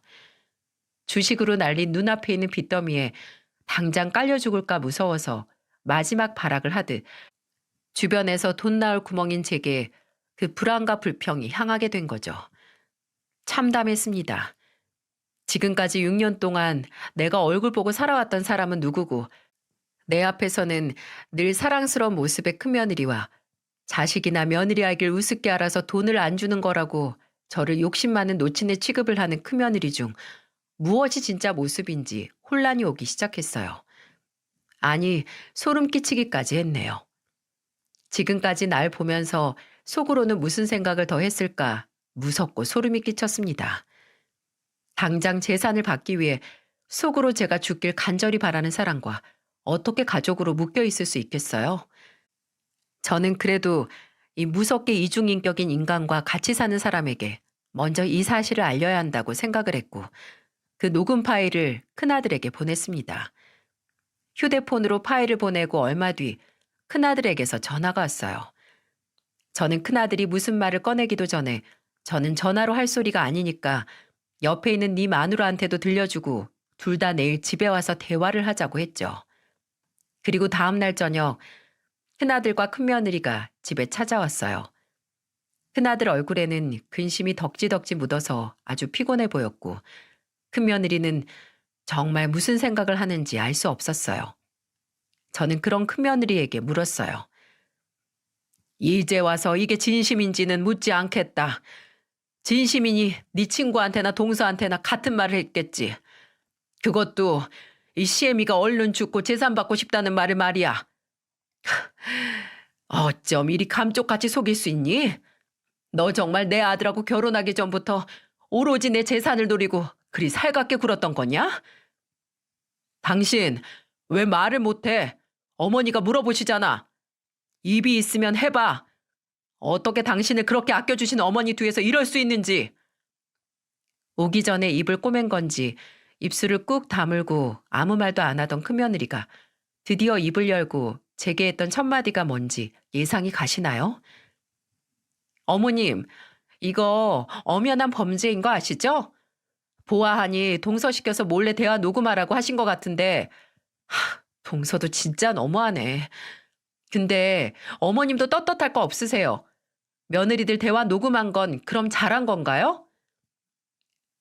주식으로 날린 눈앞에 있는 빚더미에 당장 깔려 죽을까 무서워서 마지막 발악을 하듯 주변에서 돈 나올 구멍인 제게 그 불안과 불평이 향하게 된 거죠. 참담했습니다. 지금까지 6년 동안 내가 얼굴 보고 살아왔던 사람은 누구고 내 앞에서는 늘 사랑스러운 모습의 큰며느리와 자식이나 며느리 알길 우습게 알아서 돈을 안 주는 거라고 저를 욕심 많은 노친의 취급을 하는 큰며느리 중 무엇이 진짜 모습인지 혼란이 오기 시작했어요. 아니, 소름 끼치기까지 했네요. 지금까지 날 보면서 속으로는 무슨 생각을 더 했을까 무섭고 소름이 끼쳤습니다. 당장 재산을 받기 위해 속으로 제가 죽길 간절히 바라는 사람과 어떻게 가족으로 묶여 있을 수 있겠어요? 저는 그래도 이 무섭게 이중인격인 인간과 같이 사는 사람에게 먼저 이 사실을 알려야 한다고 생각을 했고 그 녹음 파일을 큰아들에게 보냈습니다. 휴대폰으로 파일을 보내고 얼마 뒤 큰아들에게서 전화가 왔어요. 저는 큰아들이 무슨 말을 꺼내기도 전에 저는 전화로 할 소리가 아니니까 옆에 있는 네 마누라한테도 들려주고 둘 다 내일 집에 와서 대화를 하자고 했죠. 그리고 다음 날 저녁 큰아들과 큰며느리가 집에 찾아왔어요. 큰아들 얼굴에는 근심이 덕지덕지 묻어서 아주 피곤해 보였고 큰며느리는 정말 무슨 생각을 하는지 알 수 없었어요. 저는 그런 큰며느리에게 물었어요. 이제 와서 이게 진심인지는 묻지 않겠다. 진심이니 네 친구한테나 동서한테나 같은 말을 했겠지. 그것도 이 시애미가 얼른 죽고 재산 받고 싶다는 말을 말이야. 어쩜 이리 감쪽같이 속일 수 있니? 너 정말 내 아들하고 결혼하기 전부터 오로지 내 재산을 노리고 그리 살갑게 굴었던 거냐? 당신 왜 말을 못해? 어머니가 물어보시잖아. 입이 있으면 해봐. 어떻게 당신을 그렇게 아껴주신 어머니 뒤에서 이럴 수 있는지. 오기 전에 입을 꼬맨 건지 입술을 꾹 다물고 아무 말도 안 하던 큰며느리가 드디어 입을 열고 제게 했던 첫 마디가 뭔지 예상이 가시나요? 어머님, 이거 엄연한 범죄인 거 아시죠? 보아하니 동서시켜서 몰래 대화 녹음하라고 하신 것 같은데 동서도 진짜 너무하네. 근데 어머님도 떳떳할 거 없으세요. 며느리들 대화 녹음한 건 그럼 잘한 건가요?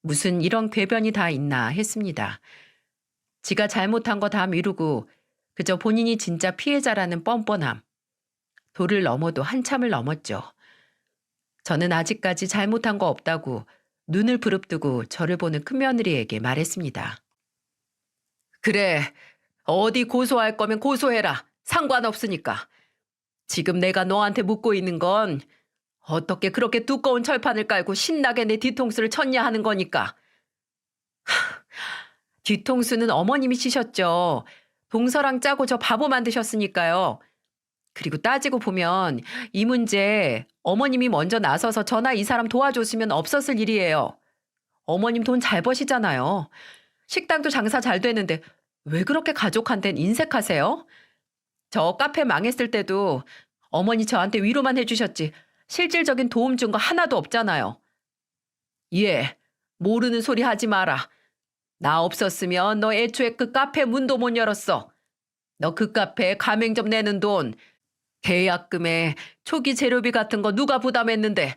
무슨 이런 궤변이 다 있나 했습니다. 지가 잘못한 거 다 미루고 그저 본인이 진짜 피해자라는 뻔뻔함. 도를 넘어도 한참을 넘었죠. 저는 아직까지 잘못한 거 없다고 눈을 부릅뜨고 저를 보는 큰며느리에게 말했습니다. 그래, 어디 고소할 거면 고소해라. 상관없으니까. 지금 내가 너한테 묻고 있는 건 어떻게 그렇게 두꺼운 철판을 깔고 신나게 내 뒤통수를 쳤냐 하는 거니까. 뒤통수는 어머님이 치셨죠. 동서랑 짜고 저 바보 만드셨으니까요. 그리고 따지고 보면 이 문제 어머님이 먼저 나서서 저나 이 사람 도와줬으면 없었을 일이에요. 어머님 돈 잘 버시잖아요. 식당도 장사 잘 되는데 왜 그렇게 가족한텐 인색하세요? 저 카페 망했을 때도 어머니 저한테 위로만 해주셨지 실질적인 도움 준 거 하나도 없잖아요. 예, 모르는 소리 하지 마라. 나 없었으면 너 애초에 그 카페 문도 못 열었어. 너 그 카페 가맹점 내는 돈, 계약금에 초기 재료비 같은 거 누가 부담했는데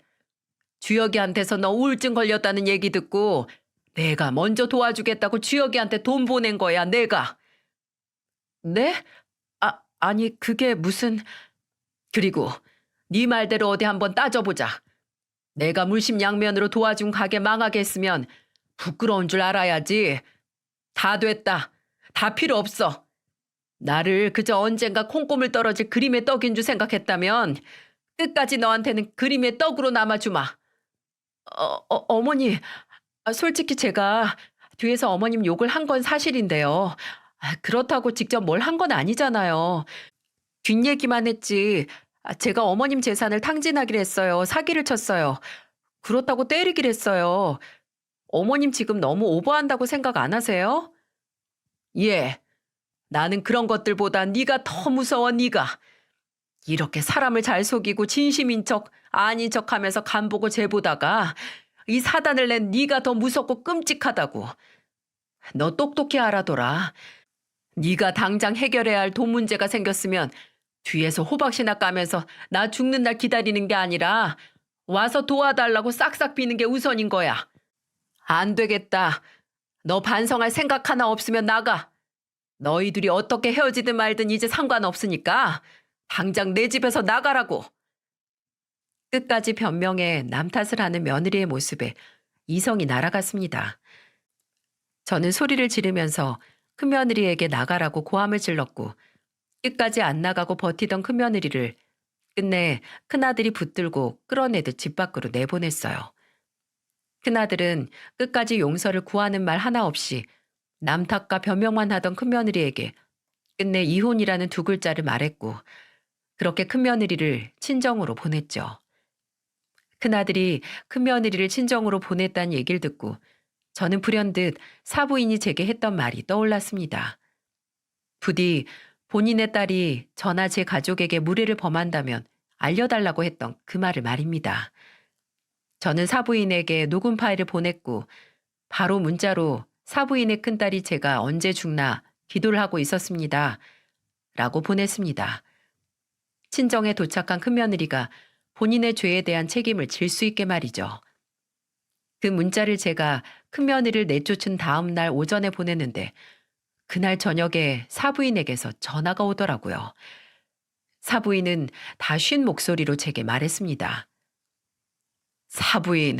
주혁이한테서 너 우울증 걸렸다는 얘기 듣고 내가 먼저 도와주겠다고 주혁이한테 돈 보낸 거야, 내가. 네? 아니 그게 무슨... 그리고 네 말대로 어디 한번 따져보자. 내가 물심양면으로 도와준 가게 망하게 했으면 부끄러운 줄 알아야지. 다 됐다. 다 필요 없어. 나를 그저 언젠가 콩고물 떨어질 그림의 떡인 줄 생각했다면 끝까지 너한테는 그림의 떡으로 남아주마. 어머니, 솔직히 제가 뒤에서 어머님 욕을 한 건 사실인데요. 그렇다고 직접 뭘 한 건 아니잖아요. 뒷얘기만 했지. 제가 어머님 재산을 탕진하기로 했어요. 사기를 쳤어요. 그렇다고 때리기로 했어요. 어머님 지금 너무 오버한다고 생각 안 하세요? 예. 나는 그런 것들보다 네가 더 무서워, 네가. 이렇게 사람을 잘 속이고 진심인 척 아닌 척하면서 간보고 재보다가 이 사단을 낸 네가 더 무섭고 끔찍하다고. 너 똑똑히 알아둬라. 네가 당장 해결해야 할 돈 문제가 생겼으면 뒤에서 호박씨나 까면서 나 죽는 날 기다리는 게 아니라 와서 도와달라고 싹싹 비는 게 우선인 거야. 안 되겠다. 너 반성할 생각 하나 없으면 나가. 너희들이 어떻게 헤어지든 말든 이제 상관없으니까 당장 내 집에서 나가라고. 끝까지 변명해 남 탓을 하는 며느리의 모습에 이성이 날아갔습니다. 저는 소리를 지르면서 큰며느리에게 나가라고 고함을 질렀고 끝까지 안 나가고 버티던 큰며느리를 끝내 큰아들이 붙들고 끌어내듯 집 밖으로 내보냈어요. 큰아들은 끝까지 용서를 구하는 말 하나 없이 남 탓과 변명만 하던 큰며느리에게 끝내 이혼이라는 두 글자를 말했고 그렇게 큰며느리를 친정으로 보냈죠. 큰아들이 큰며느리를 친정으로 보냈다는 얘기를 듣고 저는 불현듯 사부인이 제게 했던 말이 떠올랐습니다. 부디 본인의 딸이 저나 제 가족에게 무례를 범한다면 알려달라고 했던 그 말을 말입니다. 저는 사부인에게 녹음 파일을 보냈고 바로 문자로 사부인의 큰딸이 제가 언제 죽나 기도를 하고 있었습니다. 라고 보냈습니다. 친정에 도착한 큰며느리가 본인의 죄에 대한 책임을 질 수 있게 말이죠. 그 문자를 제가 큰며느리를 내쫓은 다음 날 오전에 보냈는데 그날 저녁에 사부인에게서 전화가 오더라고요. 사부인은 다 쉰 목소리로 제게 말했습니다. 사부인,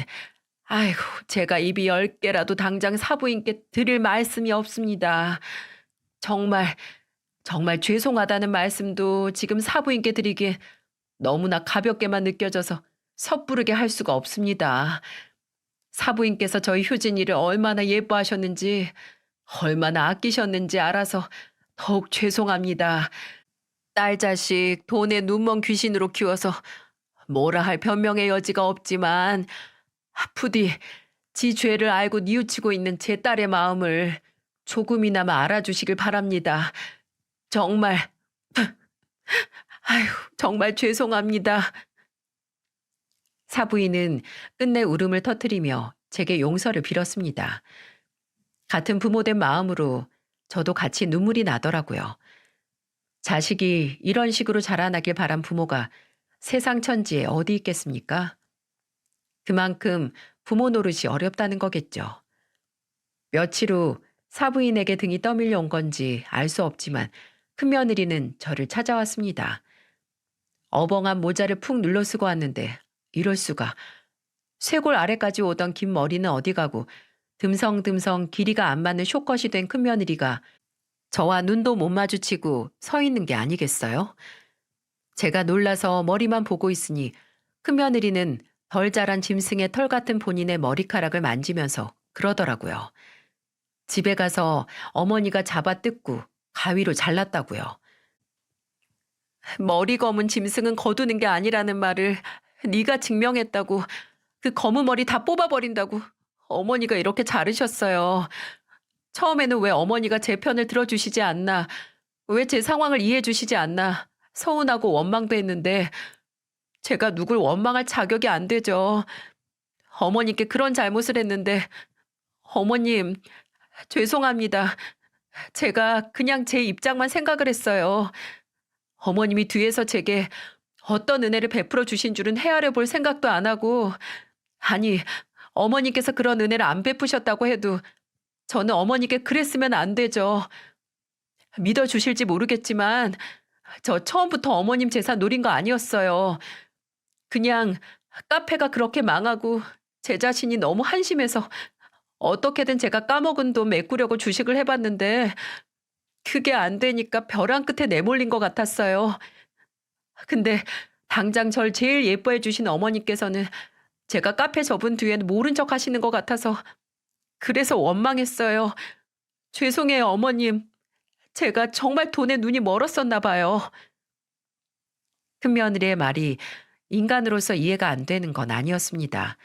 아이고 제가 입이 10개라도 당장 사부인께 드릴 말씀이 없습니다. 정말 죄송하다는 말씀도 지금 사부인께 드리기에 너무나 가볍게만 느껴져서 섣부르게 할 수가 없습니다. 사부인께서 저희 효진이를 얼마나 예뻐하셨는지 얼마나 아끼셨는지 알아서 더욱 죄송합니다. 딸 자식 돈에 눈먼 귀신으로 키워서 뭐라 할 변명의 여지가 없지만 부디 지 죄를 알고 뉘우치고 있는 제 딸의 마음을 조금이나마 알아주시길 바랍니다. 정말 아휴 정말 죄송합니다. 사부인은 끝내 울음을 터뜨리며 제게 용서를 빌었습니다. 같은 부모된 마음으로 저도 같이 눈물이 나더라고요. 자식이 이런 식으로 자라나길 바란 부모가 세상 천지에 어디 있겠습니까? 그만큼 부모 노릇이 어렵다는 거겠죠. 며칠 후 사부인에게 등이 떠밀려 온 건지 알 수 없지만 큰며느리는 저를 찾아왔습니다. 어벙한 모자를 푹 눌러 쓰고 왔는데 이럴 수가. 쇄골 아래까지 오던 긴 머리는 어디 가고 듬성듬성 길이가 안 맞는 쇼컷이 된 큰며느리가 저와 눈도 못 마주치고 서 있는 게 아니겠어요? 제가 놀라서 머리만 보고 있으니 큰며느리는 덜 자란 짐승의 털 같은 본인의 머리카락을 만지면서 그러더라고요. 집에 가서 어머니가 잡아 뜯고 가위로 잘랐다고요. 머리 검은 짐승은 거두는 게 아니라는 말을 네가 증명했다고, 그 검은 머리 다 뽑아버린다고 어머니가 이렇게 자르셨어요. 처음에는 왜 어머니가 제 편을 들어주시지 않나, 왜 제 상황을 이해해 주시지 않나 서운하고 원망도 했는데 제가 누굴 원망할 자격이 안 되죠. 어머니께 그런 잘못을 했는데 어머님, 죄송합니다. 제가 그냥 제 입장만 생각을 했어요. 어머님이 뒤에서 제게 어떤 은혜를 베풀어 주신 줄은 헤아려 볼 생각도 안 하고, 아니, 어머니께서 그런 은혜를 안 베푸셨다고 해도 저는 어머니께 그랬으면 안 되죠. 믿어 주실지 모르겠지만 저 처음부터 어머님 재산 노린 거 아니었어요. 그냥 카페가 그렇게 망하고 제 자신이 너무 한심해서 어떻게든 제가 까먹은 돈 메꾸려고 주식을 해봤는데 그게 안 되니까 벼랑 끝에 내몰린 것 같았어요. 근데 당장 절 제일 예뻐해 주신 어머니께서는 제가 카페 접은 뒤에는 모른 척 하시는 것 같아서 그래서 원망했어요. 죄송해요, 어머님. 제가 정말 돈에 눈이 멀었었나 봐요. 큰며느리의 말이 인간으로서 이해가 안 되는 건 아니었습니다.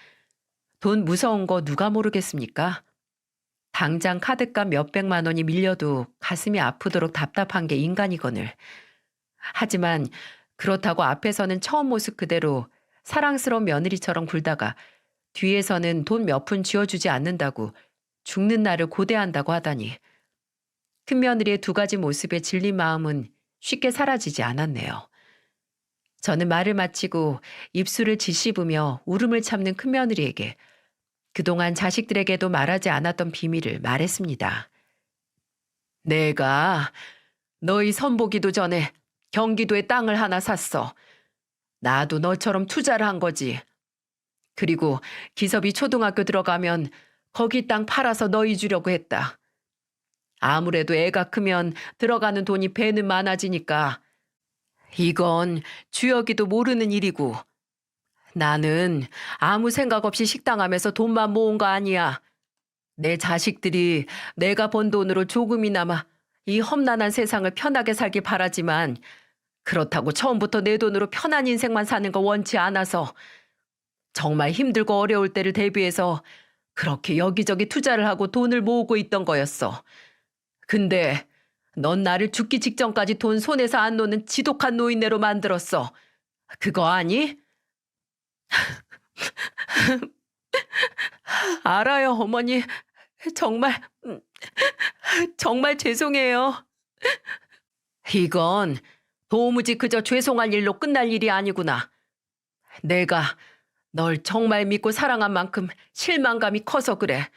돈 무서운 거 누가 모르겠습니까? 당장 카드값 몇백만 원이 밀려도 가슴이 아프도록 답답한 게 인간이거늘. 하지만 그렇다고 앞에서는 처음 모습 그대로 사랑스러운 며느리처럼 굴다가 뒤에서는 돈 몇 푼 쥐어주지 않는다고 죽는 날을 고대한다고 하다니. 큰며느리의 두 가지 모습에 질린 마음은 쉽게 사라지지 않았네요. 저는 말을 마치고 입술을 짓씹으며 울음을 참는 큰며느리에게 그동안 자식들에게도 말하지 않았던 비밀을 말했습니다. 내가 너희 선보기도 전에 경기도에 땅을 하나 샀어. 나도 너처럼 투자를 한 거지. 그리고 기섭이 초등학교 들어가면 거기 땅 팔아서 너희 주려고 했다. 아무래도 애가 크면 들어가는 돈이 배는 많아지니까 이건 주혁이도 모르는 일이고 나는 아무 생각 없이 식당하면서 돈만 모은 거 아니야. 내 자식들이 내가 번 돈으로 조금이나마 이 험난한 세상을 편하게 살길 바라지만 그렇다고 처음부터 내 돈으로 편한 인생만 사는 거 원치 않아서 정말 힘들고 어려울 때를 대비해서 그렇게 여기저기 투자를 하고 돈을 모으고 있던 거였어. 근데 넌 나를 죽기 직전까지 돈 손에서 안 놓는 지독한 노인네로 만들었어. 그거 아니? 알아요, 어머니. 정말, 정말 죄송해요. 이건 도무지 그저 죄송할 일로 끝날 일이 아니구나. 내가 널 정말 믿고 사랑한 만큼 실망감이 커서 그래.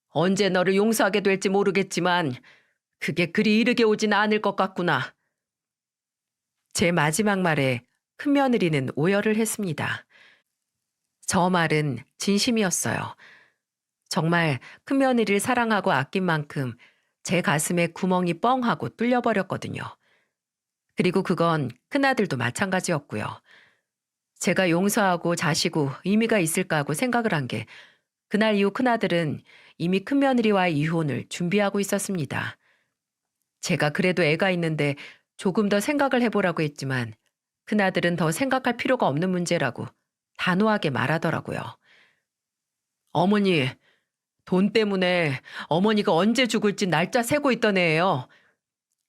언제 너를 용서하게 될지 모르겠지만 그게 그리 이르게 오진 않을 것 같구나. 제 마지막 말에 큰며느리는 오열을 했습니다. 저 말은 진심이었어요. 정말 큰며느리를 사랑하고 아낀 만큼 제 가슴에 구멍이 뻥하고 뚫려버렸거든요. 그리고 그건 큰아들도 마찬가지였고요. 제가 용서하고 자시고 의미가 있을까 하고 생각을 한 게 그날 이후 큰아들은 이미 큰며느리와의 이혼을 준비하고 있었습니다. 제가 그래도 애가 있는데 조금 더 생각을 해보라고 했지만 큰아들은 더 생각할 필요가 없는 문제라고 단호하게 말하더라고요. 어머니, 돈 때문에 어머니가 언제 죽을지 날짜 세고 있던 애예요.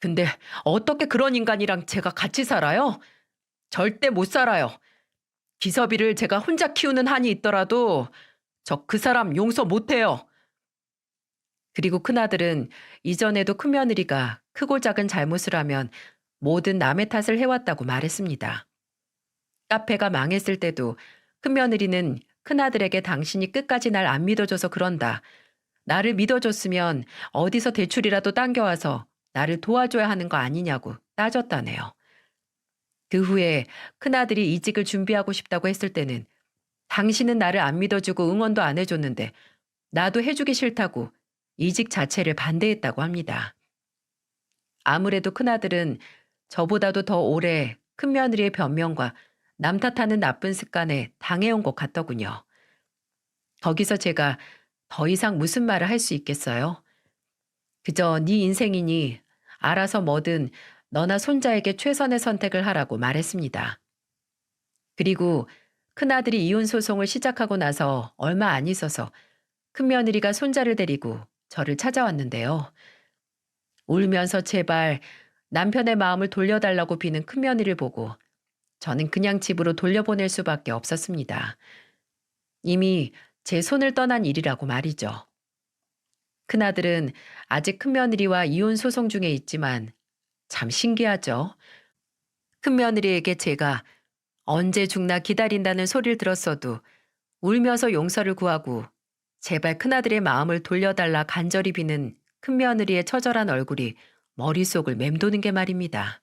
근데 어떻게 그런 인간이랑 제가 같이 살아요? 절대 못 살아요. 기섭이를 제가 혼자 키우는 한이 있더라도 저 그 사람 용서 못 해요. 그리고 큰아들은 이전에도 큰며느리가 크고 작은 잘못을 하면 모든 남의 탓을 해왔다고 말했습니다. 카페가 망했을 때도 큰며느리는 큰아들에게 당신이 끝까지 날 안 믿어줘서 그런다. 나를 믿어줬으면 어디서 대출이라도 당겨와서 나를 도와줘야 하는 거 아니냐고 따졌다네요. 그 후에 큰아들이 이직을 준비하고 싶다고 했을 때는 당신은 나를 안 믿어주고 응원도 안 해줬는데 나도 해주기 싫다고 이직 자체를 반대했다고 합니다. 아무래도 큰아들은 저보다도 더 오래 큰며느리의 변명과 남 탓하는 나쁜 습관에 당해온 것 같더군요. 거기서 제가 더 이상 무슨 말을 할 수 있겠어요? 그저 네 인생이니 알아서 뭐든 너나 손자에게 최선의 선택을 하라고 말했습니다. 그리고 큰아들이 이혼 소송을 시작하고 나서 얼마 안 있어서 큰며느리가 손자를 데리고 저를 찾아왔는데요. 울면서 제발 남편의 마음을 돌려달라고 비는 큰며느리를 보고 저는 그냥 집으로 돌려보낼 수밖에 없었습니다. 이미 제 손을 떠난 일이라고 말이죠. 큰아들은 아직 큰며느리와 이혼 소송 중에 있지만 참 신기하죠. 큰며느리에게 제가 언제 죽나 기다린다는 소리를 들었어도 울면서 용서를 구하고 제발 큰아들의 마음을 돌려달라 간절히 비는 큰며느리의 처절한 얼굴이 머릿속을 맴도는 게 말입니다.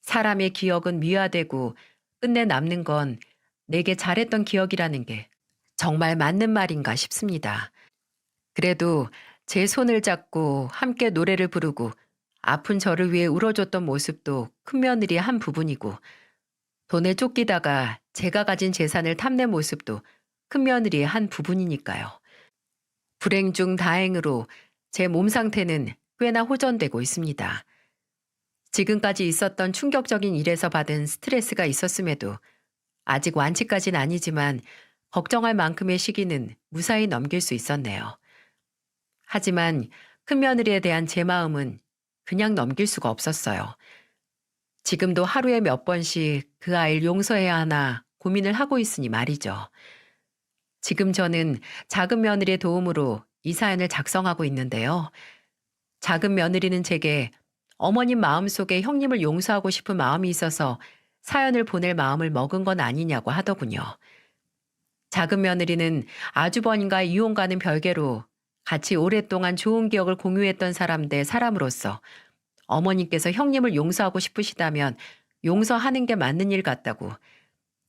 사람의 기억은 미화되고 끝내 남는 건 내게 잘했던 기억이라는 게 정말 맞는 말인가 싶습니다. 그래도 제 손을 잡고 함께 노래를 부르고 아픈 저를 위해 울어줬던 모습도 큰며느리의 한 부분이고 돈에 쫓기다가 제가 가진 재산을 탐낸 모습도 큰며느리의 한 부분이니까요. 불행 중 다행으로 제 몸 상태는 꽤나 호전되고 있습니다. 지금까지 있었던 충격적인 일에서 받은 스트레스가 있었음에도 아직 완치까진 아니지만 걱정할 만큼의 시기는 무사히 넘길 수 있었네요. 하지만 큰며느리에 대한 제 마음은 그냥 넘길 수가 없었어요. 지금도 하루에 몇 번씩 그 아이를 용서해야 하나 고민을 하고 있으니 말이죠. 지금 저는 작은 며느리의 도움으로 이 사연을 작성하고 있는데요. 작은 며느리는 제게 어머님 마음속에 형님을 용서하고 싶은 마음이 있어서 사연을 보낼 마음을 먹은 건 아니냐고 하더군요. 작은 며느리는 아주버님과 이혼과는 별개로 같이 오랫동안 좋은 기억을 공유했던 사람 대 사람으로서 어머님께서 형님을 용서하고 싶으시다면 용서하는 게 맞는 일 같다고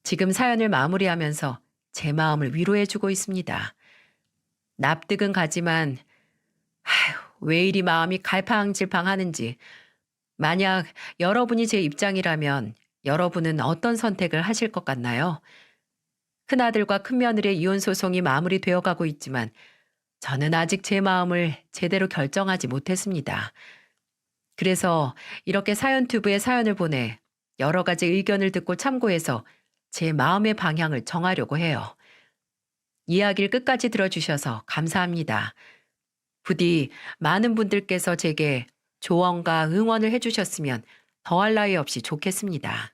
지금 사연을 마무리하면서 제 마음을 위로해주고 있습니다. 납득은 가지만 왜 이리 마음이 갈팡질팡하는지 만약 여러분이 제 입장이라면 여러분은 어떤 선택을 하실 것 같나요? 큰아들과 큰며느리의 이혼 소송이 마무리되어 가고 있지만 저는 아직 제 마음을 제대로 결정하지 못했습니다. 그래서 이렇게 사연 튜브에 사연을 보내 여러 가지 의견을 듣고 참고해서 제 마음의 방향을 정하려고 해요. 이야기를 끝까지 들어주셔서 감사합니다. 부디 많은 분들께서 제게 조언과 응원을 해주셨으면 더할 나위 없이 좋겠습니다.